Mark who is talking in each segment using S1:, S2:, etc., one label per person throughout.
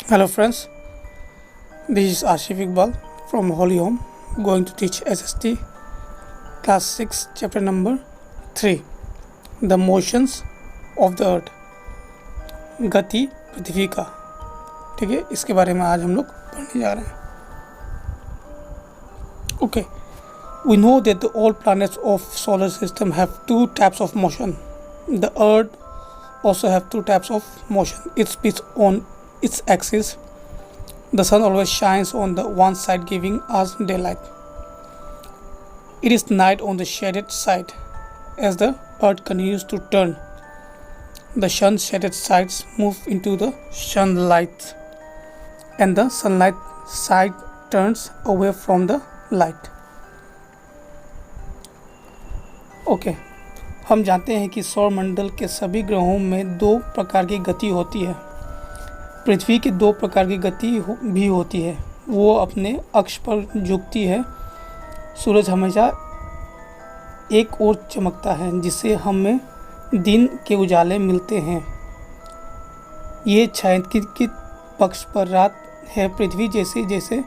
S1: Hello friends, this is Ashif Iqbal from Holy Home going to teach SST class 6 chapter number 3 The motions of the earth गति पृथ्वी का। ठीक है, इसके बारे में आज हम लोग पढ़ने जा रहे हैं। Okay, we know that all planets of solar system have two types of motion. The earth also have two types of motion. It spins on its axis. The sun always shines on the one side, giving us daylight. It is night on the shaded side. As the earth continues to turn, the sun's shaded sides move into the sunlight, and the sunlight side turns away from the light. Okay, हम जानते हैं कि सौरमंडल के सभी ग्रहों में दो प्रकार की गति होती है। पृथ्वी की दो प्रकार की गति भी होती है। वो अपने अक्ष पर झुकती है। सूरज हमेशा एक ओर चमकता है, जिससे हमें दिन के उजाले मिलते हैं। ये छायांकित पक्ष पर रात है। पृथ्वी जैसे जैसे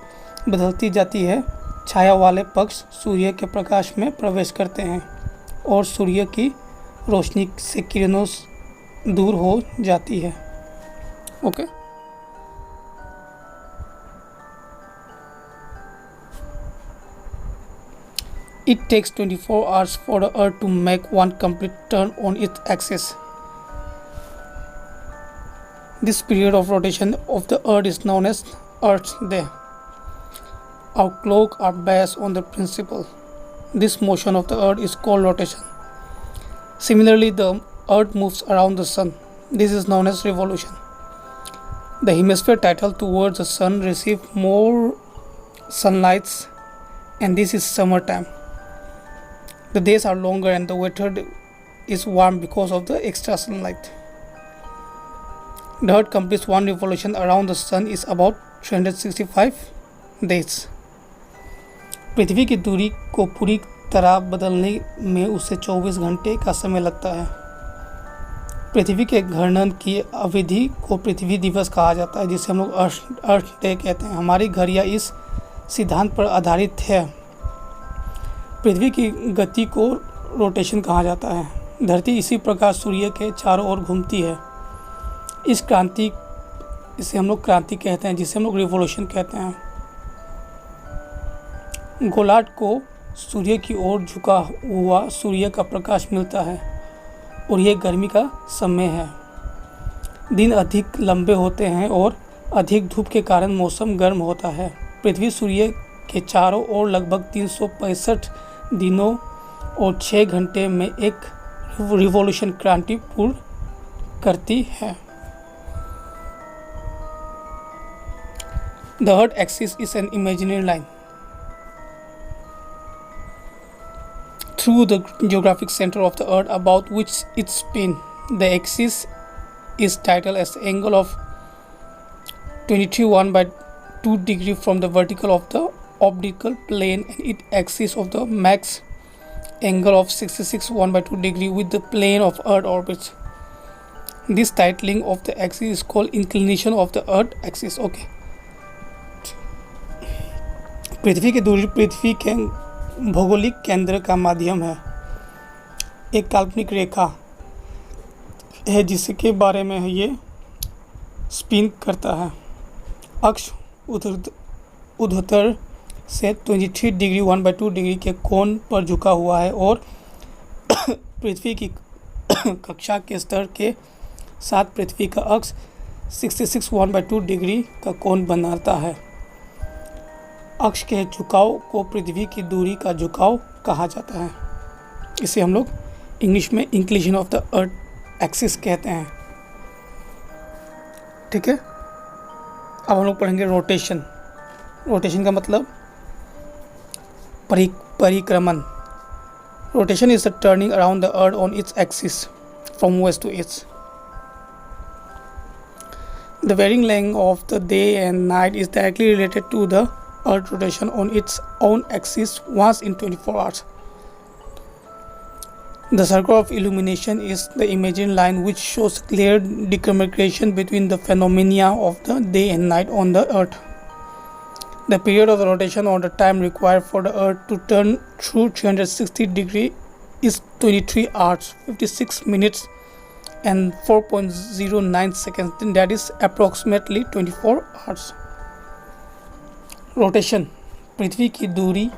S1: बदलती जाती है, छाया वाले पक्ष सूर्य के प्रकाश में प्रवेश करते हैं और सूर्य की रोशनी से किरणों दूर हो जाती है। Okay, It takes 24 hours for the Earth to make one complete turn on its axis. This period of rotation of the Earth is known as Earth's Day. Our clocks are based on the principle. This motion of the Earth is called rotation. Similarly, the Earth moves around the Sun. This is known as revolution. The hemisphere tilted towards the Sun receive more sunlight, and this is summertime. The days are longer and the weather is warm because of the extra sunlight. The Earth completes one revolution around the Sun is about 365 days. पृथ्वी की दूरी को पूरी तरह बदलने में उसे 24 घंटे का समय लगता है। पृथ्वी के घूर्णन की अवधि को पृथ्वी दिवस कहा जाता है, जिसे हम लोग अर्थ डे कहते हैं। हमारी घड़ियाँ इस सिद्धांत पर आधारित है। पृथ्वी की गति को रोटेशन कहा जाता है। धरती इसी प्रकार सूर्य के चारों ओर घूमती है। इसे हम लोग क्रांति कहते हैं, जिसे हम लोग रिवॉल्यूशन कहते हैं। गोलार्ध को सूर्य की ओर झुका हुआ सूर्य का प्रकाश मिलता है और यह गर्मी का समय है। दिन अधिक लंबे होते हैं और अधिक धूप के कारण मौसम गर्म होता है। पृथ्वी सूर्य के चारों ओर लगभग 365 दिनों और 6 घंटे में एक रिवॉल्यूशन क्रांति पूर्ण करती है। The Earth axis is an imaginary line through the geographic center of the Earth about which it spins. The axis is titled as the angle of 23.1/2 degree from the vertical of the optical plane, and its axis of the max angle of 66.1/2 degree with the plane of Earth orbits. This titling of the axis is called inclination of the Earth axis. Okay. पृथ्वी की दूरी पृथ्वी के भौगोलिक केंद्र का माध्यम है। एक काल्पनिक रेखा है जिसके बारे में ये स्पिन करता है। अक्ष ऊर्ध्वाधर से 23 डिग्री 1/2 डिग्री के कोण पर झुका हुआ है और पृथ्वी की कक्षा के स्तर के साथ पृथ्वी का अक्ष 66 1/2 डिग्री का कोण बनाता है। अक्ष के झुकाव को पृथ्वी की दूरी का झुकाव कहा जाता है। इसे हम लोग इंग्लिश में inclination of the earth axis कहते हैं। ठीक है, अब हम लोग पढ़ेंगे रोटेशन। रोटेशन का मतलब परिक्रमण। Rotation is the turning around the earth on its axis from west to east. The varying length of the day and night is directly related to the earth rotation on its own axis once in 24 hours. The circle of illumination is the imagined line which shows clear demarcation between the phenomena of the day and night on the earth. The period of the rotation or the time required for the earth to turn through 360 degrees is 23 hours, 56 minutes and 4.09 seconds. That is approximately 24 hours. Rotation पृथ्वी की दूरी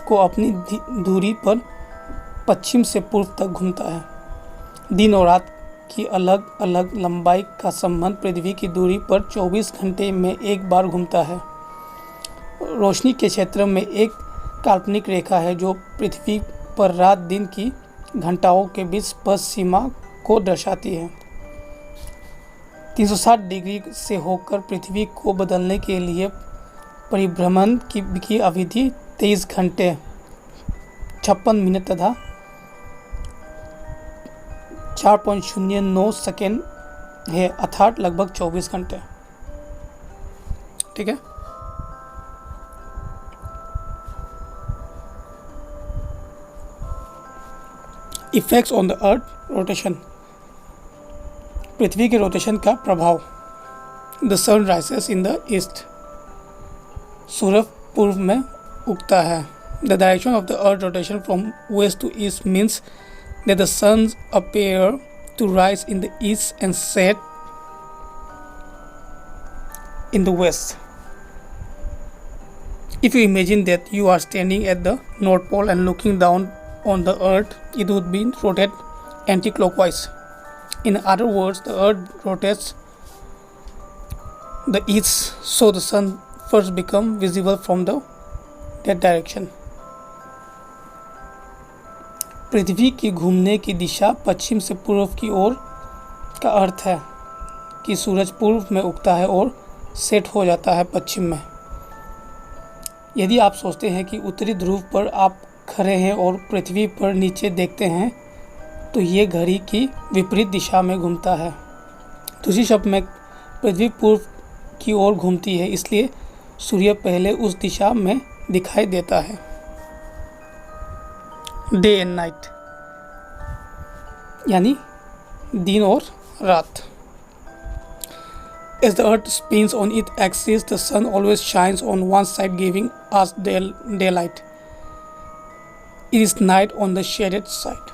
S1: को अपनी दूरी पर पश्चिम से पूर्व तक घूमता है। दिन और रात की अलग अलग लंबाई का संबंध पृथ्वी की दूरी पर 24 घंटे में एक बार घूमता है। रोशनी के क्षेत्र में एक काल्पनिक रेखा है जो पृथ्वी पर रात दिन की घंटाओं के बीच स्पष्ट सीमा को दर्शाती है। 360 डिग्री से होकर पृथ्वी को बदलने के लिए परिभ्रमण की अवधि 23 घंटे 56 मिनट तथा 4.09 सेकेंड है, अर्थात लगभग 24 घंटे। ठीक है। Effects on the earth rotation, पृथ्वी के रोटेशन का प्रभाव। The sun rises in the east, सूरज पूर्व में उगता है। The direction of the earth rotation from west to east means that the suns appear to rise in the east and set in the west. If you imagine that you are standing at the North Pole and looking down on the earth, it would be rotate anti-clockwise. In other words, the earth rotates the east, so the sun first becomes visible from that direction. पृथ्वी की घूमने की दिशा पश्चिम से पूर्व की ओर का अर्थ है कि सूरज पूर्व में उगता है और सेट हो जाता है पश्चिम में। यदि आप सोचते हैं कि उत्तरी ध्रुव पर आप खड़े हैं और पृथ्वी पर नीचे देखते हैं तो ये घड़ी की विपरीत दिशा में घूमता है। दूसरी शब्द में पृथ्वी पूर्व की ओर घूमती है, इसलिए सूर्य पहले उस दिशा में दिखाई देता है। डे एंड नाइट यानी दिन और रात। As the earth spins on its axis, the sun always shines on one side, giving us daylight. It is night on the shaded side.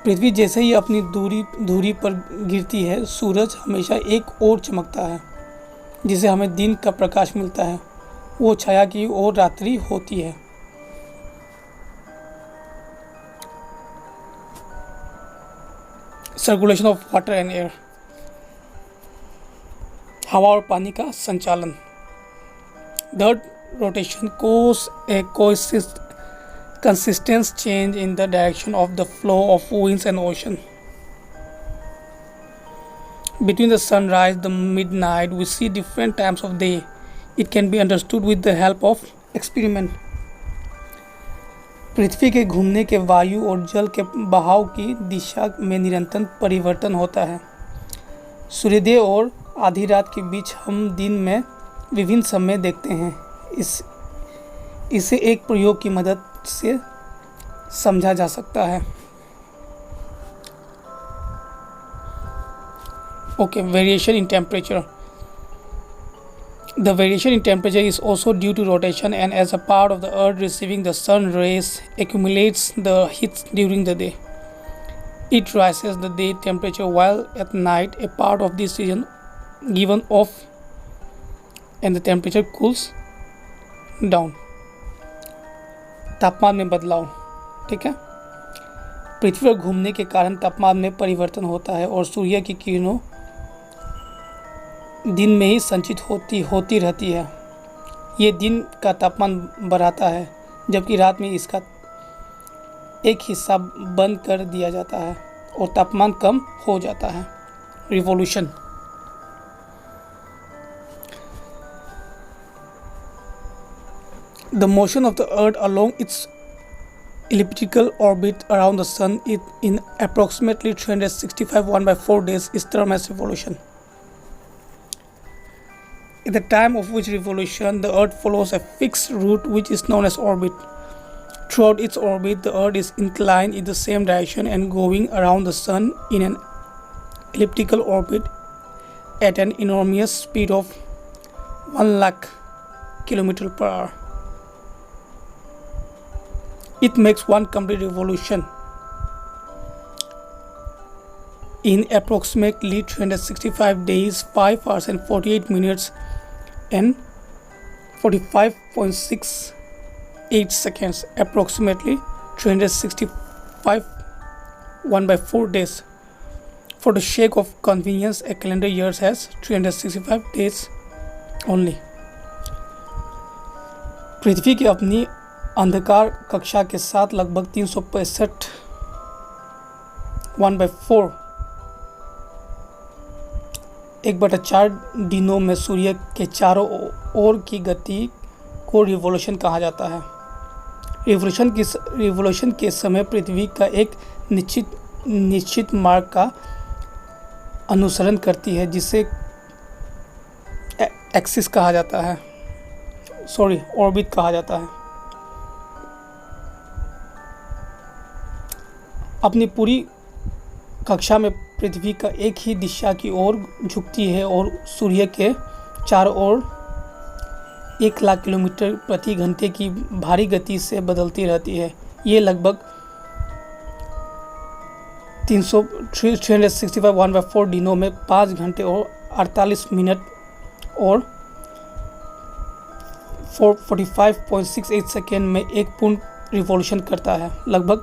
S1: पृथ्वी जैसे ही अपनी दूरी पर गिरती है, सूरज हमेशा एक ओर चमकता है जिसे हमें दिन का प्रकाश मिलता है। वो छाया की ओर रात्रि होती है। Circulation of water and air, हवा और पानी का संचालन। The earth rotation cos A consistent change in the direction of the flow of winds and ocean. Between the sunrise and the midnight, we see different times of day. It can be understood with the help of experiment. पृथ्वी के घूमने के वायु और जल के बहाव की दिशा में निरंतर परिवर्तन होता है। सूर्योदय और आधी रात के बीच हम दिन में विभिन्न समय देखते हैं। इसे एक प्रयोग की मदद से समझा जा सकता है। Okay, variation in temperature. The variation in temperature is also due to rotation, and as a part of the earth receiving the sun rays accumulates the heat during the day. It rises the day temperature, while at night a part of this region given off and the temperature cools down. तापमान में बदलाव। ठीक है। पृथ्वी पर घूमने के कारण तापमान में परिवर्तन होता है और सूर्य की किरणों दिन में ही संचित होती रहती है। ये दिन का तापमान बढ़ाता है जबकि रात में इसका एक हिस्सा बंद कर दिया जाता है और तापमान कम हो जाता है। Revolution. The motion of the earth along its elliptical orbit around the sun in approximately 365 1/4 days is termed as revolution. At the time of which revolution, the earth follows a fixed route which is known as orbit. Throughout its orbit, the Earth is inclined in the same direction and going around the Sun in an elliptical orbit at an enormous speed of 1 lakh km per hour. It makes one complete revolution in approximately 365 days, 5 hours and 48 minutes and 45.68 seconds, approximately 365 1/4 days. For the sake of convenience, a calendar year has 365 days only. पृथ्वी की अपनी अंधकार कक्षा के साथ लगभग 365 1/4 1/4 दिनों में सूर्य के चारों ओर की गति को रिवॉल्यूशन कहा जाता है। रिवॉल्यूशन के समय पृथ्वी का एक निश्चित मार्ग का अनुसरण करती है, जिसे एक्सिस कहा जाता है, ऑर्बिट कहा जाता है। अपनी पूरी कक्षा में पृथ्वी का एक ही दिशा की ओर झुकती है और सूर्य के चारों ओर 1 लाख किलोमीटर प्रति घंटे की भारी गति से बदलती रहती है। ये लगभग 365 1/4 दिनों में 5 घंटे और 48 मिनट और 45.68 सेकेंड में एक पूर्ण रिवॉल्यूशन करता है। लगभग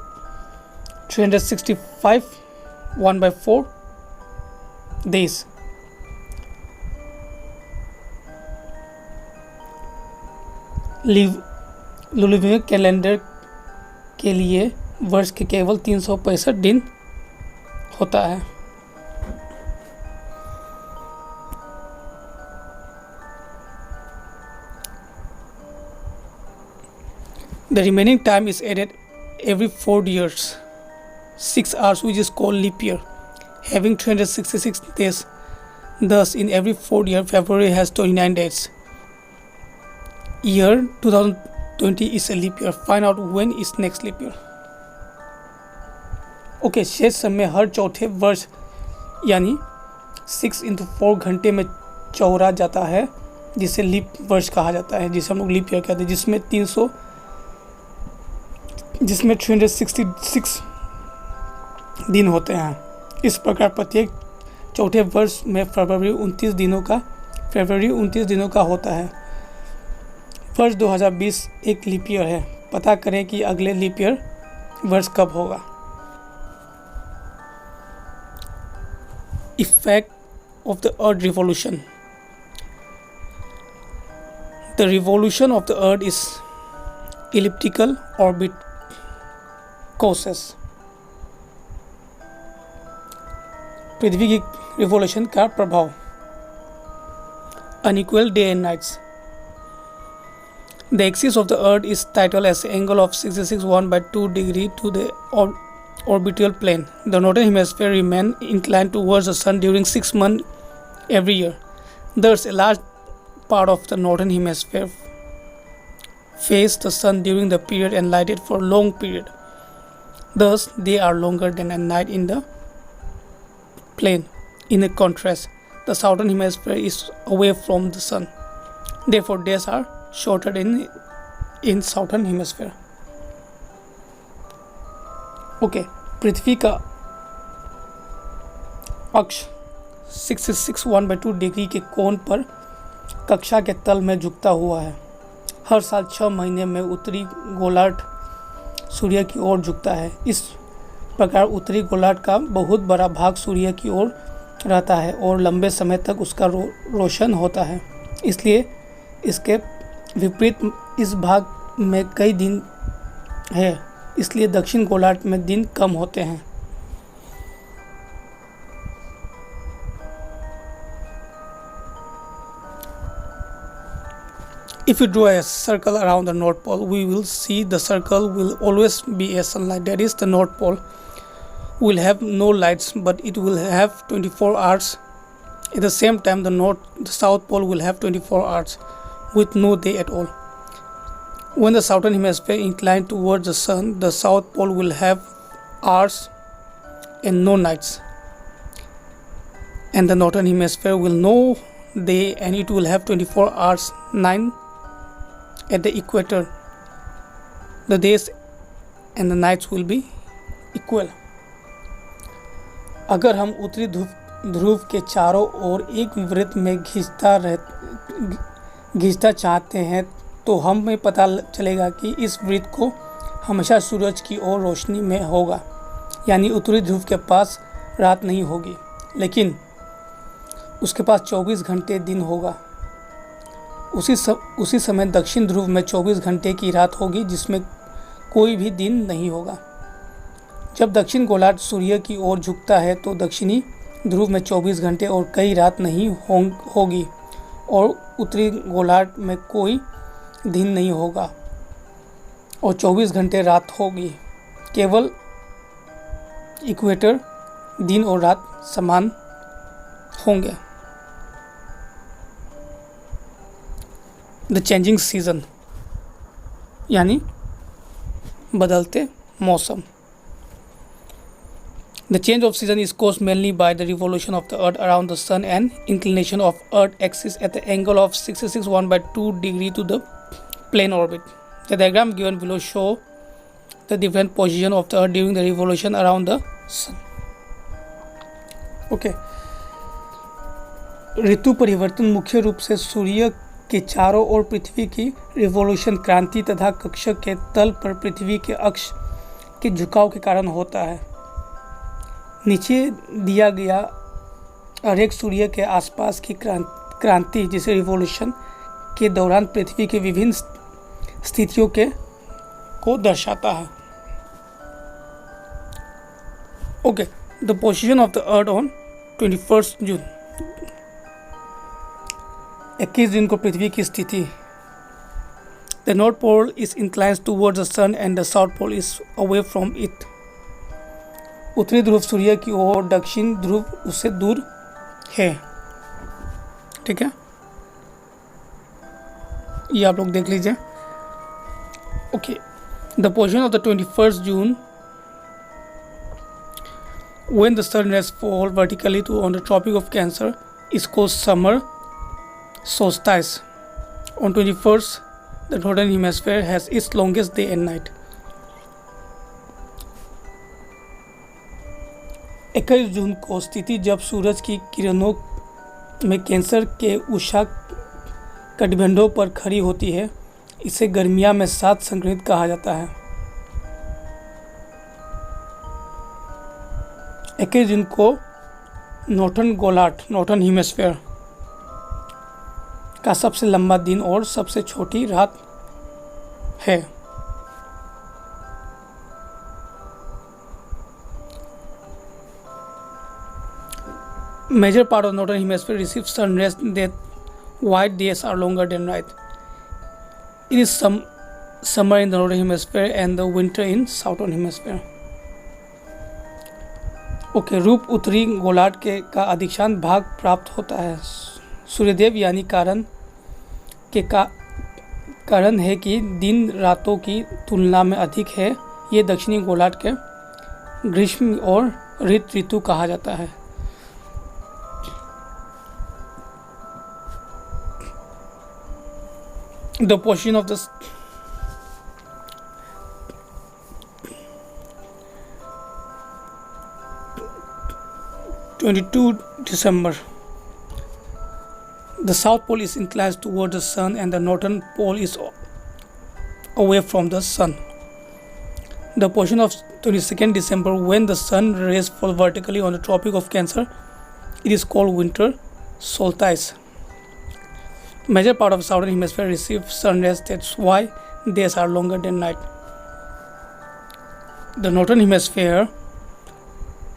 S1: 365 1/4 days. लुलिवियन कैलेंडर के लिए वर्ष के केवल 365 दिन होता है। The remaining time is added every 4 years, 6 hours, which is called leap year, having 366 days. Thus, in every 4th year, February has 29 days. Year 2020 is a leap year. Find out when is next leap year. Okay, शेष समय हर चौथे वर्ष यानी 6 × 4 घंटे में चौरा जाता है, जिसे लीप वर्ष कहा जाता है, जिसे हम लोग लीप ईयर कहते हैं, जिसमें 366 दिन होते हैं। इस प्रकार प्रत्येक चौथे वर्ष में फरवरी 29 दिनों का होता है। वर्ष 2020 एक लीप ईयर है। पता करें कि अगले लीप ईयर वर्ष कब होगा। Effect of the Earth revolution. The revolution of the Earth is elliptical orbit causes. पृथ्वी की रिवॉल्यूशन का प्रभाव। Unequal day and nights. The axis of the Earth is titled as an angle of 66 1/2 degree to the orbital plane. The northern hemisphere remains inclined towards the sun during 6 months every year. Thus, a large part of the northern hemisphere face the sun during the period and lighted for a long period. Thus, they are longer than a night in the plane. In a contrast, the southern hemisphere is away from the sun. Therefore, days are shorter in southern hemisphere. Okay, पृथ्वी का अक्ष 66 1/2 degree के कोण पर कक्षा के तल में झुकता हुआ है। हर साल 6 महीने में उत्तरी गोलार्ध सूर्य की ओर झुकता है। इस प्रकार उत्तरी गोलार्ध का बहुत बड़ा भाग सूर्य की ओर रहता है और लंबे समय तक उसका रोशन होता है। इसलिए इसके विपरीत इस भाग में कई दिन है, इसलिए दक्षिण गोलार्ध में दिन कम होते हैं। If we draw a circle around the North Pole, we will see the circle will always be a sunlight. That is, the North Pole will have no lights, but it will have 24 hours. At the same time, the South Pole will have 24 hours with no day at all. When the southern hemisphere inclines towards the sun, the south pole will have hours and no nights, and the northern hemisphere will no day and it will have 24 hours 9. At the equator, the days and the nights will be equal. अगर हम उत्तरी ध्रुव के चारों ओर एक वृत्त में खींचता चाहते हैं तो हमें पता चलेगा कि इस वृत्त को हमेशा सूरज की ओर रोशनी में होगा, यानी उत्तरी ध्रुव के पास रात नहीं होगी, लेकिन उसके पास 24 घंटे दिन होगा। उसी समय दक्षिण ध्रुव में 24 घंटे की रात होगी जिसमें कोई भी दिन नहीं होगा। जब दक्षिण गोलार्ध सूर्य की ओर झुकता है तो दक्षिणी ध्रुव में 24 घंटे और कई रात नहीं होगी और उत्तरी गोलार्ध में कोई दिन नहीं होगा और 24 घंटे रात होगी। केवल इक्वेटर दिन और रात समान होंगे। द चेंजिंग सीजन यानी बदलते मौसम। The change of season is caused mainly by the revolution of the earth around the sun and inclination of earth axis at the angle of 66.1/2 degree to the plane orbit. The diagram given below show the different position of the earth during the revolution around the sun. Okay. ऋतु परिवर्तन मुख्य रूप से सूर्य के चारों ओर पृथ्वी की revolution क्रांति तथा कक्षक के तल पर पृथ्वी के अक्ष के झुकाव के कारण होता है। नीचे दिया गया आरेख सूर्य के आसपास की क्रांति जिसे रिवॉल्यूशन के दौरान पृथ्वी की विभिन्न स्थितियों को दर्शाता है। Okay, the position of the earth on 21 June. 21 जून को पृथ्वी की स्थिति। The north pole is inclined towards the sun and the south pole is away from it. उत्तरी ध्रुव सूर्य की ओर, दक्षिण ध्रुव उससे दूर है। ठीक है, ये आप लोग देख लीजिए। Okay, the position of the 21st June when the sun rays fall vertically on the Tropic of Cancer is called summer solstice. On 21st, the northern hemisphere has its longest day and night. 21 जून को स्थिति जब सूरज की किरणों में cancer के उषा कटिबंधों पर खड़ी होती है, इसे गर्मिया में 7 संक्रमित कहा जाता है। 21 जून को नॉर्थन हेमिस्फीयर का सबसे लंबा दिन और सबसे छोटी रात है। Major part of northern hemisphere receives sun rays that white days are longer than night. It is summer in the northern hemisphere and the winter in southern hemisphere. Okay, रूप उत्तरी गोलार्ध का अधिकांश भाग प्राप्त होता है। सूर्यदेव यानी कारण है कि दिन रातों की तुलना में अधिक है। ये दक्षिणी गोलार्ध के ग्रीष्म और ऋतु कहा जाता है। The position of the December 22. The south pole is inclined towards the sun and the northern pole is away from the sun. The position of 22nd December when the sun rays fall vertically on the Tropic of Cancer, it is called winter solstice. Major part of southern hemisphere receives sun rays, that's why days are longer than night. The northern hemisphere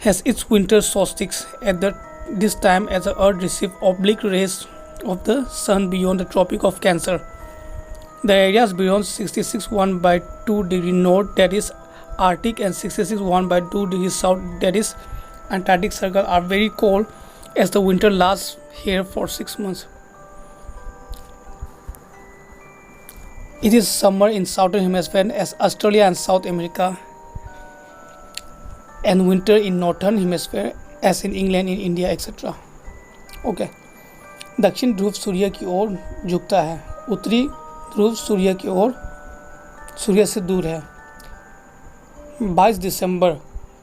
S1: has its winter solstice at this time as the earth receives oblique rays of the sun beyond the Tropic of Cancer. The areas beyond 66.1/2 degree north, that is Arctic, and 66.1/2 degrees south, that is Antarctic Circle, are very cold as the winter lasts here for 6 months. It is summer in southern hemisphere as Australia and South America, and winter in northern hemisphere as in England, in India, etc. Okay दक्षिण ध्रुव सूर्य की ओर झुकता है, उत्तरी ध्रुव सूर्य की ओर सूर्य से दूर है। 22 दिसंबर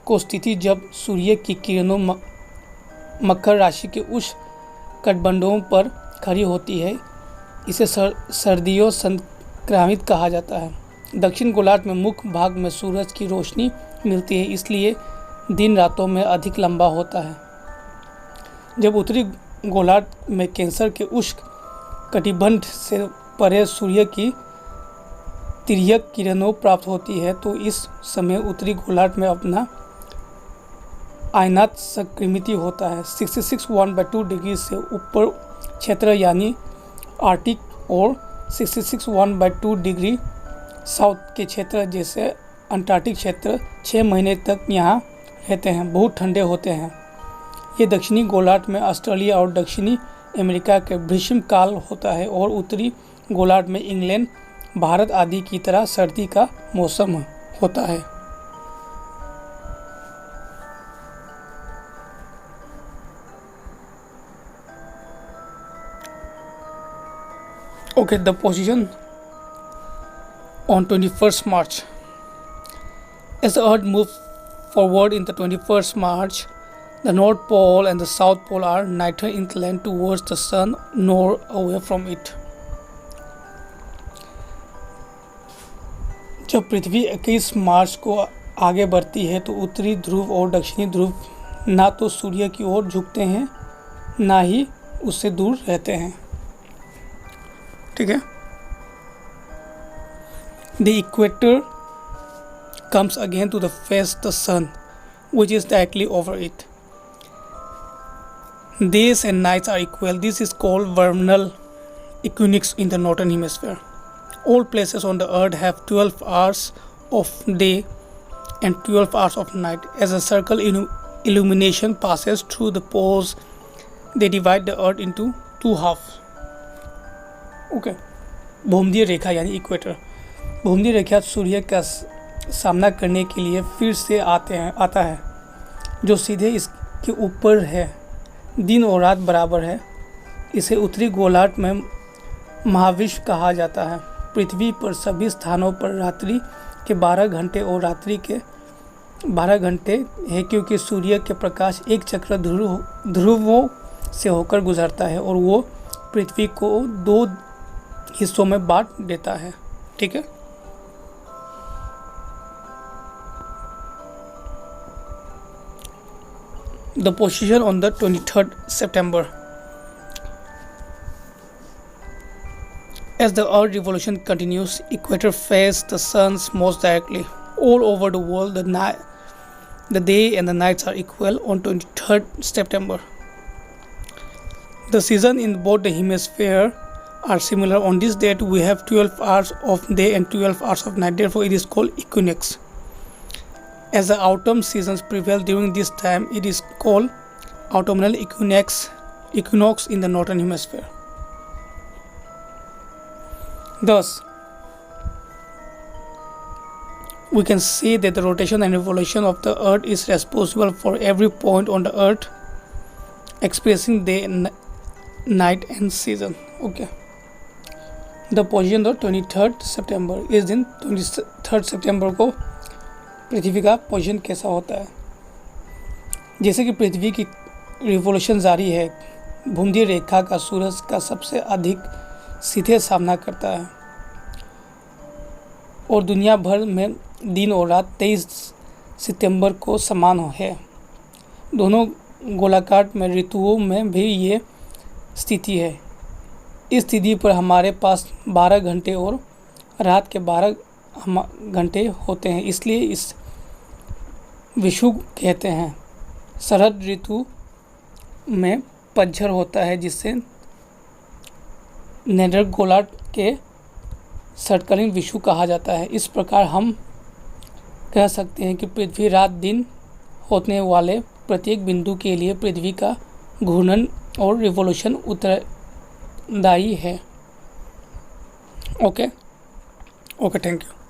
S1: को स्थिति जब सूर्य की किरणों मकर राशि के उष्ण कटिबंधों पर खड़ी होती है, इसे सर्दियों संक्रामित कहा जाता है। दक्षिण गोलार्ध में मुख्य भाग में सूरज की रोशनी मिलती है, इसलिए दिन रातों में अधिक लंबा होता है। जब उत्तरी गोलार्ध में कैंसर के उष्ण कटिबंध से परे सूर्य की तिर्यक किरणों प्राप्त होती है, तो इस समय उत्तरी गोलार्ध में अपना आयनात संक्रमित होता है। 66 डिग्री से ऊपर क्षेत्र यानी आर्कटिक और 66 डिग्री साउथ के क्षेत्र जैसे अंटार्कटिक क्षेत्र 6 महीने तक यहाँ रहते हैं, बहुत ठंडे होते हैं। ये दक्षिणी गोलार्ध में ऑस्ट्रेलिया और दक्षिणी अमेरिका के ग्रीष्म काल होता है और उत्तरी गोलार्ध में इंग्लैंड, भारत आदि की तरह सर्दी का मौसम होता है। Okay, the position on 21st March. As the Earth moves forward in the 21st March, the North Pole and the South Pole are neither inclined towards the Sun nor away from it. जब पृथ्वी 21 मार्च को आगे बढ़ती है तो उत्तरी ध्रुव और दक्षिणी ध्रुव ना तो सूर्य की ओर झुकते हैं ना ही उससे दूर रहते हैं। ठीक है। The equator comes again to the face the sun, which is directly over it. Days and nights are equal. This is called vernal equinox in the northern hemisphere. All places on the earth have 12 hours of day and 12 hours of night. As a circle illumination passes through the poles, they divide the earth into two halves. Okay भूमध्य रेखा यानी equator, भूमध्य रेखा सूर्य का सामना करने के लिए फिर से आता है जो सीधे इसके ऊपर है। दिन और रात बराबर है। इसे उत्तरी गोलार्ध में महाविश्व कहा जाता है। पृथ्वी पर सभी स्थानों पर रात्रि के 12 घंटे और रात्रि के 12 घंटे है, क्योंकि सूर्य के प्रकाश एक चक्र ध्रुवों से होकर गुजरता है और वो पृथ्वी को 2 हिस्सों में बांट देता है। ठीक है। The position on the 23rd September. As the Earth revolution continues, equator faces the sun most directly. All over the world, the day and the nights are equal on 23rd September. The season in both the hemispheres are similar. On this date, we have 12 hours of day and 12 hours of night. Therefore, it is called equinox. As the autumn seasons prevail during this time, it is called autumnal equinox in the northern hemisphere. Thus, we can say that the rotation and revolution of the earth is responsible for every point on the earth expressing day, night and season. Okay. The position of 23rd September is in 23rd September को पृथ्वी का position कैसा होता है। जैसे कि पृथ्वी की revolution जारी है, भूमध्य रेखा का सूरज का सबसे अधिक सीधे सामना करता है और दुनिया भर में दिन और रात 23 सितंबर को समान है। दोनों गोलार्ध में ऋतुओं में भी ये स्थिति है। इस स्थिति पर हमारे पास 12 घंटे और रात के 12 घंटे होते हैं, इसलिए इस विषुव कहते हैं। शरद ऋतु में पतझड़ होता है, जिससे नैदर गोलार्ध के शरतकालीन विषुव कहा जाता है। इस प्रकार हम कह सकते हैं कि पृथ्वी रात दिन होने वाले प्रत्येक बिंदु के लिए पृथ्वी का घूर्णन और रिवोल्यूशन उत्तरदायी है। ओके। Okay, thank you.